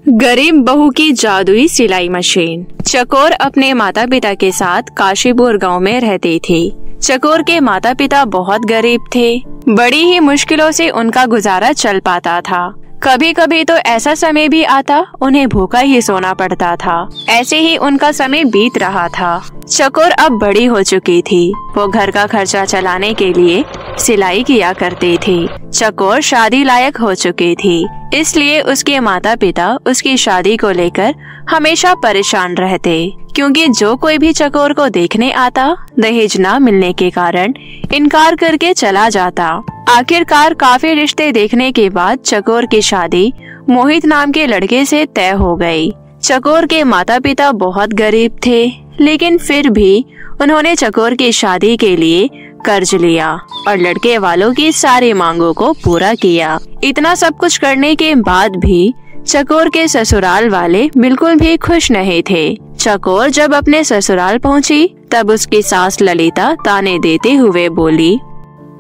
गरीब बहू की जादुई सिलाई मशीन। चकोर अपने माता पिता के साथ काशीपुर गांव में रहती थी। चकोर के माता पिता बहुत गरीब थे। बड़ी ही मुश्किलों से उनका गुजारा चल पाता था। कभी कभी तो ऐसा समय भी आता उन्हें भूखा ही सोना पड़ता था। ऐसे ही उनका समय बीत रहा था। चकोर अब बड़ी हो चुकी थी। वो घर का खर्चा चलाने के लिए सिलाई किया करती थी। चकोर शादी लायक हो चुकी थी, इसलिए उसके माता पिता उसकी शादी को लेकर हमेशा परेशान रहते, क्योंकि जो कोई भी चकोर को देखने आता दहेज न मिलने के कारण इनकार करके चला जाता। आखिरकार काफी रिश्ते देखने के बाद चकोर की शादी मोहित नाम के लड़के से तय हो गई। चकोर के माता पिता बहुत गरीब थे, लेकिन फिर भी उन्होंने चकोर की शादी के लिए कर्ज लिया और लड़के वालों की सारी मांगों को पूरा किया। इतना सब कुछ करने के बाद भी चकोर के ससुराल वाले बिल्कुल भी खुश नहीं थे। चकोर जब अपने ससुराल पहुंची, तब उसकी सास ललिता ताने देते हुए बोली,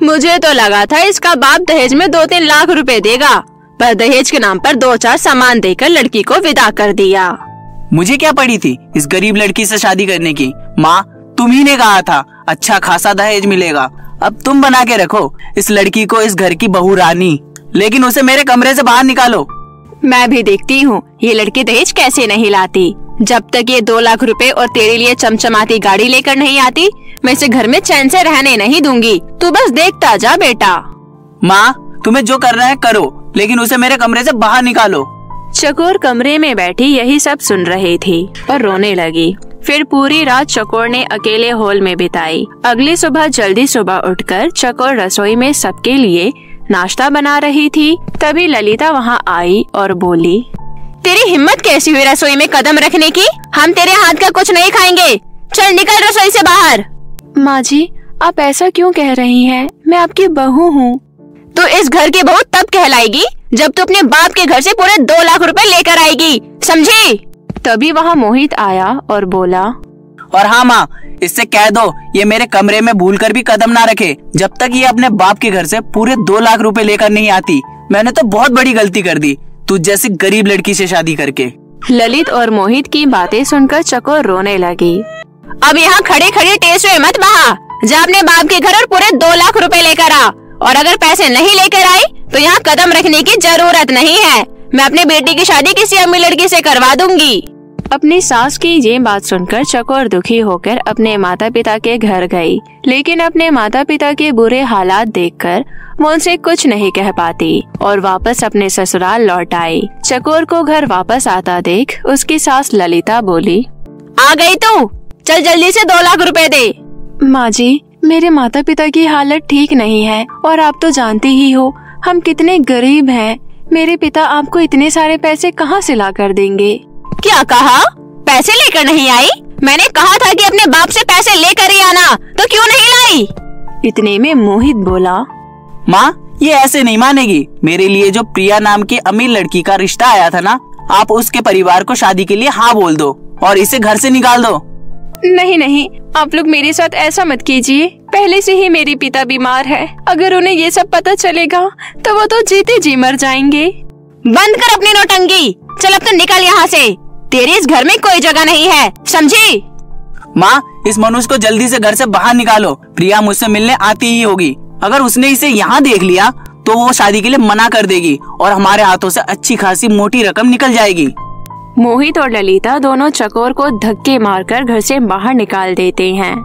मुझे तो लगा था इसका बाप दहेज में 2-3 लाख रुपए देगा, पर दहेज के नाम पर 2-4 सामान देकर लड़की को विदा कर दिया। मुझे क्या पड़ी थी इस गरीब लड़की से शादी करने की? माँ, तुम ही ने कहा था अच्छा खासा दहेज मिलेगा। अब तुम बना के रखो इस लड़की को इस घर की बहू रानी, लेकिन उसे मेरे कमरे से बाहर निकालो। मैं भी देखती हूँ ये लड़की दहेज कैसे नहीं लाती। जब तक ये 2 लाख रुपए और तेरे लिए चमचमाती गाड़ी लेकर नहीं आती, मैं इसे घर में चैन से रहने नहीं दूंगी। तू बस देखता जा बेटा। माँ, तुम्हें जो करना है करो, लेकिन उसे मेरे कमरे से बाहर निकालो। चकोर कमरे में बैठी यही सब सुन रही थी और रोने लगी। फिर पूरी रात चकोर ने अकेले हॉल में बिताई। अगली सुबह जल्दी सुबह उठकर चकोर रसोई में सबके लिए नाश्ता बना रही थी। तभी ललिता वहाँ आई और बोली, तेरी हिम्मत कैसी हुई रसोई में कदम रखने की? हम तेरे हाथ का कुछ नहीं खाएंगे। चल निकल रसोई से बाहर। माँ जी, आप ऐसा क्यों कह रही हैं? मैं आपकी बहू हूँ। तो इस घर की बहू तब कहलाएगी जब तू अपने बाप के घर से पूरे 2 लाख रुपए लेकर आएगी, समझी? तभी वहाँ मोहित आया और बोला, और हाँ माँ, इससे कह दो ये मेरे कमरे में भूलकर भी कदम ना रखे जब तक ये अपने बाप के घर से पूरे 2 लाख रुपए लेकर नहीं आती। मैंने तो बहुत बड़ी गलती कर दी तू जैसी गरीब लड़की से शादी करके। ललित और मोहित की बातें सुनकर चकोर रोने लगी। अब यहाँ खड़े खड़े टेस्ट हुए मत बहा। जा अपने बाप के घर और पूरे 2 लाख रुपए लेकर आ, और अगर पैसे नहीं लेकर आई तो यहाँ कदम रखने की जरूरत नहीं है। मैं अपनी बेटी की शादी किसी अमीर लड़की से करवा दूंगी। अपनी सास की ये बात सुनकर चकोर दुखी होकर अपने माता पिता के घर गई, लेकिन अपने माता पिता के बुरे हालात देखकर वो उनसे कुछ नहीं कह पाती और वापस अपने ससुराल लौट आई। चकोर को घर वापस आता देख उसकी सास ललिता बोली, आ गई तू? चल जल्दी से 2 लाख रुपए दे। माँ जी, मेरे माता पिता की हालत ठीक नहीं है और आप तो जानती ही हो हम कितने गरीब हैं। मेरे पिता आपको इतने सारे पैसे कहाँ से ला कर देंगे? क्या कहा? पैसे लेकर नहीं आई? मैंने कहा था कि अपने बाप से पैसे लेकर ही आना, तो क्यों नहीं लाई? इतने में मोहित बोला, माँ, ये ऐसे नहीं मानेगी। मेरे लिए जो प्रिया नाम की अमीर लड़की का रिश्ता आया था ना, आप उसके परिवार को शादी के लिए हाँ बोल दो और इसे घर से निकाल दो। नहीं नहीं, आप लोग मेरे साथ ऐसा मत कीजिए। पहले से ही मेरे पिता बीमार है। अगर उन्हें ये सब पता चलेगा तो वो तो जीते जी मर जाएंगे। बंद कर अपनी नौटंकी। चल अब तो निकल यहाँ से। तेरे इस घर में कोई जगह नहीं है, समझी? माँ, इस मनुष्य को जल्दी से घर से बाहर निकालो। प्रिया मुझसे मिलने आती ही होगी। अगर उसने इसे यहाँ देख लिया तो वो शादी के लिए मना कर देगी और हमारे हाथों से अच्छी खासी मोटी रकम निकल जाएगी। मोहित और ललिता दोनों चकोर को धक्के मारकर घर से बाहर निकाल देते हैं।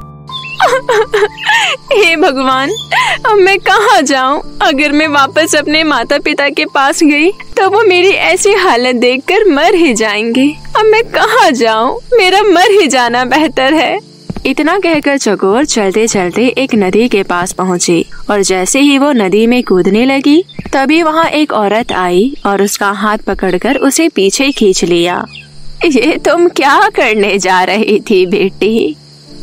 हे भगवान, अब मैं कहाँ जाऊँ? अगर मैं वापस अपने माता पिता के पास गई तो वो मेरी ऐसी हालत देखकर मर ही जाएंगे। अब मैं कहाँ जाऊँ? मेरा मर ही जाना बेहतर है। इतना कहकर चकोर चलते चलते एक नदी के पास पहुँची और जैसे ही वो नदी में कूदने लगी, तभी वहाँ एक औरत आई और उसका हाथ पकड़कर उसे पीछे खींच लिया। ये तुम क्या करने जा रही थी बेटी?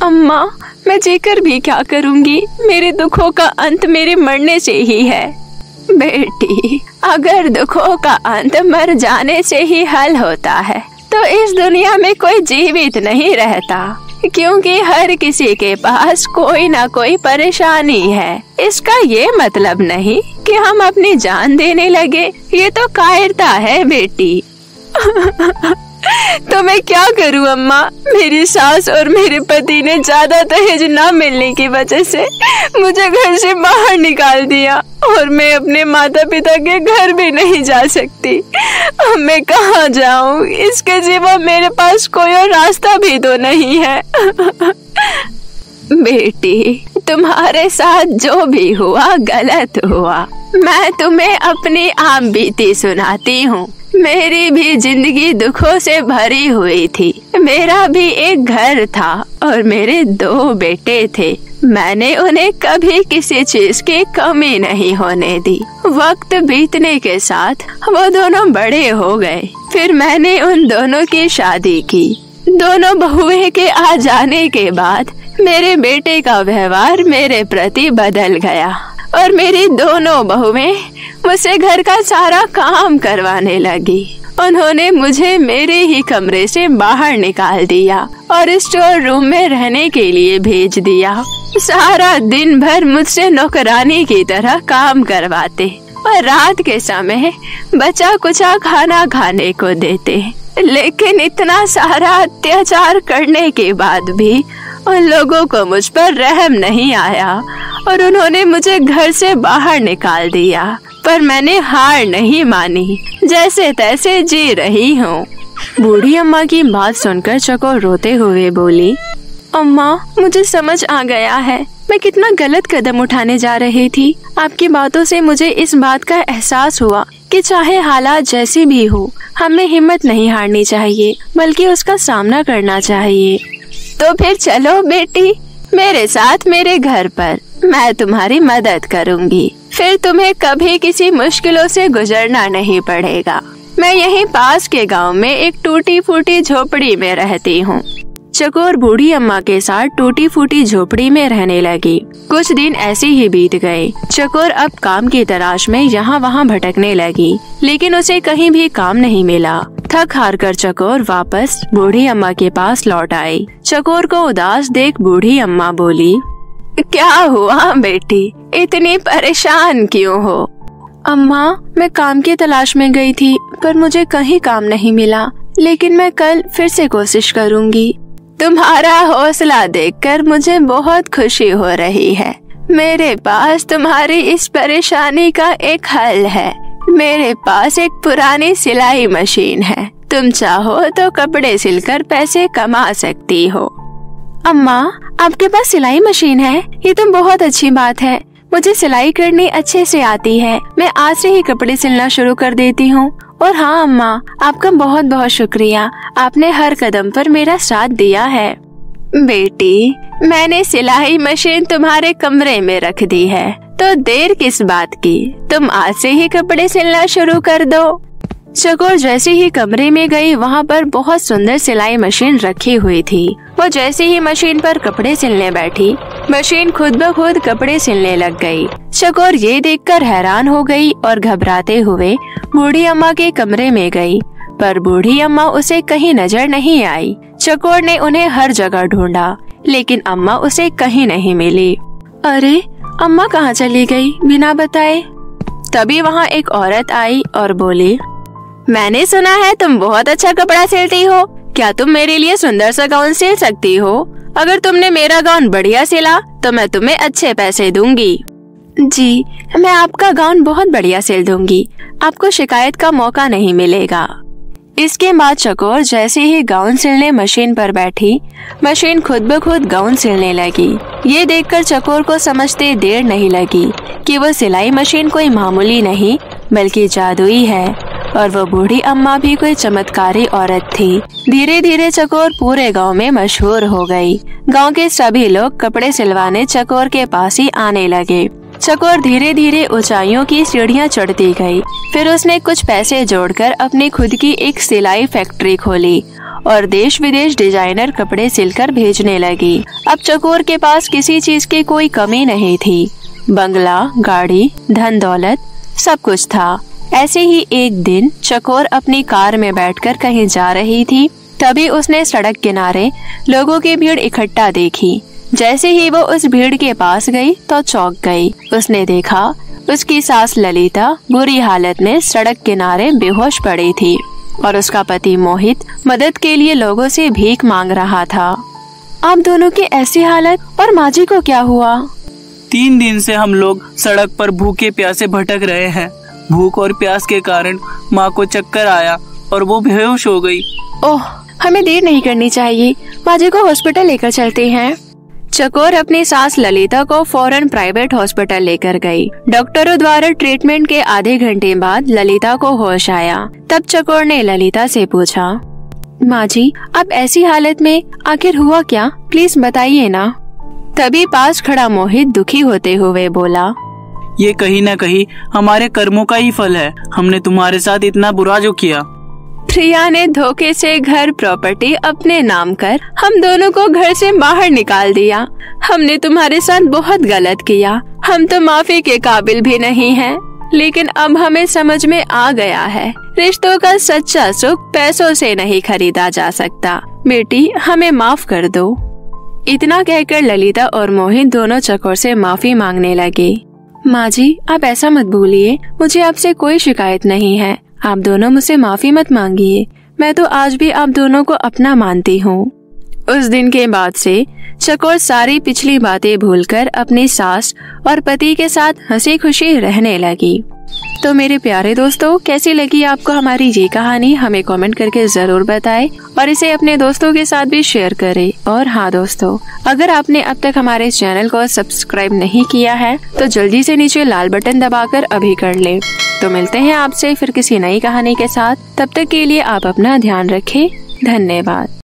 अम्मा, मैं जीकर भी क्या करूँगी? मेरे दुखों का अंत मेरे मरने से ही है। बेटी, अगर दुखों का अंत मर जाने से ही हल होता है तो इस दुनिया में कोई जीवित नहीं रहता, क्योंकि हर किसी के पास कोई ना कोई परेशानी है। इसका ये मतलब नहीं कि हम अपनी जान देने लगे। ये तो कायरता है बेटी। तो मैं क्या करूं अम्मा? मेरी सास और मेरे पति ने ज्यादा दहेज ना मिलने की वजह से मुझे घर से बाहर निकाल दिया और मैं अपने माता पिता के घर भी नहीं जा सकती। अब मैं कहाँ जाऊं? इसके सिवा मेरे पास कोई और रास्ता भी तो नहीं है। बेटी, तुम्हारे साथ जो भी हुआ गलत हुआ। मैं तुम्हें अपनी आम बीती सुनाती हूँ। मेरी भी जिंदगी दुखों से भरी हुई थी। मेरा भी एक घर था और मेरे 2 बेटे थे। मैंने उन्हें कभी किसी चीज की कमी नहीं होने दी। वक्त बीतने के साथ वो दोनों बड़े हो गए। फिर मैंने उन दोनों की शादी की। दोनों बहुएं के आ जाने के बाद मेरे बेटे का व्यवहार मेरे प्रति बदल गया और मेरी दोनों बहुएं मुझसे घर का सारा काम करवाने लगी। उन्होंने मुझे मेरे ही कमरे से बाहर निकाल दिया और स्टोर रूम में रहने के लिए भेज दिया। सारा दिन भर मुझसे नौकरानी की तरह काम करवाते और रात के समय बचा कुचा खाना खाने को देते। लेकिन इतना सारा अत्याचार करने के बाद भी उन लोगों को मुझ पर रहम नहीं आया और उन्होंने मुझे घर से बाहर निकाल दिया। पर मैंने हार नहीं मानी, जैसे तैसे जी रही हूँ। बूढ़ी अम्मा की बात सुनकर चकोर रोते हुए बोली, अम्मा, मुझे समझ आ गया है मैं कितना गलत कदम उठाने जा रही थी। आपकी बातों से मुझे इस बात का एहसास हुआ कि चाहे हालात जैसी भी हो, हमें हिम्मत नहीं हारनी चाहिए बल्कि उसका सामना करना चाहिए। तो फिर चलो बेटी मेरे साथ मेरे घर पर, मैं तुम्हारी मदद करूंगी। फिर तुम्हें कभी किसी मुश्किलों से गुजरना नहीं पड़ेगा। मैं यहीं पास के गांव में एक टूटी फूटी झोपड़ी में रहती हूँ। चकोर बूढ़ी अम्मा के साथ टूटी फूटी झोपड़ी में रहने लगी। कुछ दिन ऐसे ही बीत गए। चकोर अब काम की तलाश में यहाँ वहाँ भटकने लगी, लेकिन उसे कहीं भी काम नहीं मिला। थक हार कर चकोर वापस बूढ़ी अम्मा के पास लौट आई। चकोर को उदास देख बूढ़ी अम्मा बोली, क्या हुआ बेटी, इतनी परेशान क्यों हो? अम्मा, मैं काम की तलाश में गई थी पर मुझे कहीं काम नहीं मिला, लेकिन मैं कल फिर से कोशिश करूँगी। तुम्हारा हौसला देखकर मुझे बहुत खुशी हो रही है। मेरे पास तुम्हारी इस परेशानी का एक हल है। मेरे पास एक पुरानी सिलाई मशीन है। तुम चाहो तो कपड़े सिलकर पैसे कमा सकती हो। अम्मा, आपके पास सिलाई मशीन है? ये तो बहुत अच्छी बात है। मुझे सिलाई करनी अच्छे से आती है। मैं आज से ही कपड़े सिलना शुरू कर देती हूँ। और हाँ अम्मा, आपका बहुत बहुत शुक्रिया। आपने हर कदम पर मेरा साथ दिया है। बेटी, मैंने सिलाई मशीन तुम्हारे कमरे में रख दी है, तो देर किस बात की? तुम आज से ही कपड़े सिलना शुरू कर दो। चकोर जैसे ही कमरे में गई, वहाँ पर बहुत सुंदर सिलाई मशीन रखी हुई थी। वो जैसे ही मशीन पर कपड़े सिलने बैठी, मशीन खुद ब खुद कपड़े सिलने लग गई। चकोर ये देखकर हैरान हो गई और घबराते हुए बूढ़ी अम्मा के कमरे में गई, पर बूढ़ी अम्मा उसे कहीं नजर नहीं आई। चकोर ने उन्हें हर जगह ढूंढा, लेकिन अम्मा उसे कहीं नहीं मिली। अरे, अम्मा कहाँ चली गई बिना बताए? तभी वहाँ एक औरत आई और बोली, मैंने सुना है तुम बहुत अच्छा कपड़ा सिलती हो। क्या तुम मेरे लिए सुंदर सा गाउन सिल सकती हो? अगर तुमने मेरा गाउन बढ़िया सिला तो मैं तुम्हें अच्छे पैसे दूंगी। जी, मैं आपका गाउन बहुत बढ़िया सिल दूंगी। आपको शिकायत का मौका नहीं मिलेगा। इसके बाद चकोर जैसे ही गाउन सिलने मशीन पर बैठी, मशीन खुद ब खुद गाउन सिलने लगी। ये देखकर चकोर को समझते देर नहीं लगी कि वो सिलाई मशीन कोई मामूली नहीं बल्कि जादुई है और वो बूढ़ी अम्मा भी कोई चमत्कारी औरत थी। धीरे धीरे चकोर पूरे गांव में मशहूर हो गई। गांव के सभी लोग कपड़े सिलवाने चकोर के पास ही आने लगे। चकोर धीरे धीरे ऊंचाइयों की सीढ़ियां चढ़ती गई। फिर उसने कुछ पैसे जोड़कर अपनी खुद की एक सिलाई फैक्ट्री खोली और देश विदेश डिजाइनर कपड़े सिलकर भेजने लगी। अब चकोर के पास किसी चीज की कोई कमी नहीं थी। बंगला, गाड़ी, धन दौलत सब कुछ था। ऐसे ही एक दिन चकोर अपनी कार में बैठकर कहीं जा रही थी। तभी उसने सड़क किनारे लोगों की भीड़ इकट्ठा देखी। जैसे ही वो उस भीड़ के पास गई तो चौंक गई। उसने देखा उसकी सास ललिता बुरी हालत में सड़क किनारे बेहोश पड़ी थी। और उसका पति मोहित मदद के लिए लोगों से भीख मांग रहा था। आप दोनों की ऐसी हालत, और माँ जी को क्या हुआ? 3 दिन से हम लोग सड़क पर भूखे प्यासे भटक रहे हैं। भूख और प्यास के कारण माँ को चक्कर आया और वो बेहोश हो गई। ओह, हमें देर नहीं करनी चाहिए, माँ जी को हॉस्पिटल लेकर चलते हैं। चकोर अपनी सास ललिता को फौरन प्राइवेट हॉस्पिटल लेकर गई। डॉक्टरों द्वारा ट्रीटमेंट के आधे घंटे बाद ललिता को होश आया। तब चकोर ने ललिता से पूछा, माँ जी आप ऐसी हालत में आखिर हुआ क्या, प्लीज बताइए ना। तभी पास खड़ा मोहित दुखी होते हुए बोला, ये कहीं न कहीं हमारे कर्मों का ही फल है। हमने तुम्हारे साथ इतना बुरा जो किया। प्रिया ने धोखे से घर प्रॉपर्टी अपने नाम कर हम दोनों को घर से बाहर निकाल दिया। हमने तुम्हारे साथ बहुत गलत किया। हम तो माफी के काबिल भी नहीं हैं, लेकिन अब हमें समझ में आ गया है, रिश्तों का सच्चा सुख पैसों से नहीं खरीदा जा सकता। बेटी हमें माफ कर दो। इतना कहकर ललिता और मोहित दोनों चकोर से माफी मांगने लगे। माँ जी आप ऐसा मत भूलिए, मुझे आपसे कोई शिकायत नहीं है। आप दोनों मुझसे माफी मत मांगिए, मैं तो आज भी आप दोनों को अपना मानती हूँ। उस दिन के बाद से चकोर सारी पिछली बातें भूलकर अपनी सास और पति के साथ हंसी खुशी रहने लगी। तो मेरे प्यारे दोस्तों, कैसी लगी आपको हमारी ये कहानी, हमें कमेंट करके जरूर बताएं और इसे अपने दोस्तों के साथ भी शेयर करें। और हाँ दोस्तों, अगर आपने अब तक हमारे चैनल को सब्सक्राइब नहीं किया है तो जल्दी से नीचे लाल बटन दबाकर अभी कर लें। तो मिलते हैं आपसे फिर किसी नई कहानी के साथ। तब तक के लिए आप अपना ध्यान रखें। धन्यवाद।